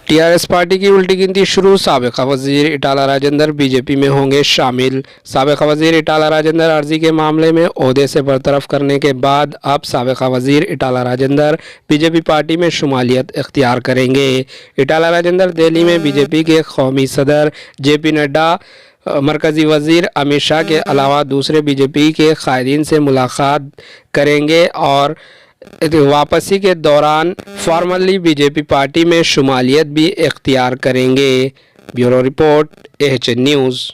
TRS party की उल्टी गिनती शुरू। साबिक़ा वज़ीर इटाला राजेंद्र बीजेपी में होंगे शामिल। साबिक़ा वज़ीर इटाला राजेंद्र अर्जी के मामले में ओहदे से बरतरफ करने के बाद अब साबिक़ा वज़ीर इटाला राजेंद्र बीजेपी पार्टी में शुमालियत इख्तियार करेंगे। इटाला राजेंद्र दिल्ली में बीजेपी के कौमी सदर जेपी नड्डा, मरकज़ी वज़ीर अमित शाह के अलावा दूसरे बीजेपी के कायदीन से मुलाकात करेंगे और वापसी के दौरान फॉर्मली बीजेपी पार्टी में शुमालियत भी इख्तियार करेंगे। Bureau report, AHN news.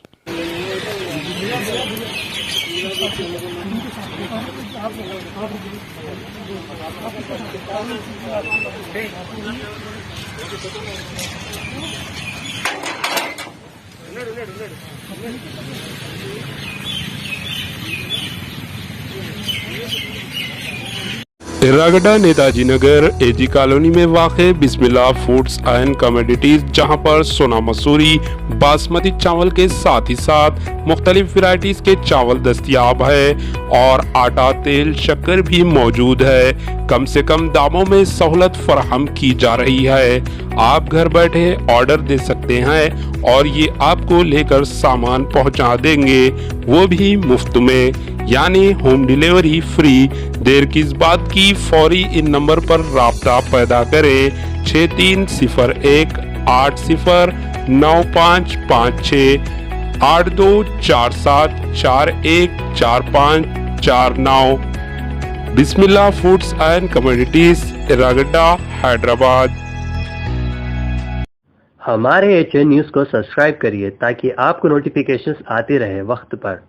Erragadda Netaji Nagar AG colony में वाक़े बिस्मिल्लाह फूड्स एंड कमोडिटीज, जहां पर सोना मसूरी बासमती चावल के साथ ही साथ मुख्तलिफ वैरायटीज के चावल दस्तयाब है और आटा, तेल, शक्कर भी मौजूद है। कम से कम दामों में सहूलत फराहम की जा रही है। आप घर बैठे ऑर्डर दे सकते हैं और ये आपको लेकर सामान पहुंचा देंगे, वो भी मुफ्त में, यानी होम डिलीवरी फ्री। देर किस बात की, फौरी इन नंबर पर राब्ता पैदा करें 6301 809556 8247 414549। बिस्मिल्लाह foods and commodities, Erragadda, Hyderabad. हमारे HN न्यूज़ को सब्सक्राइब करिए ताकि आपको नोटिफिकेशंस आते रहे वक्त पर।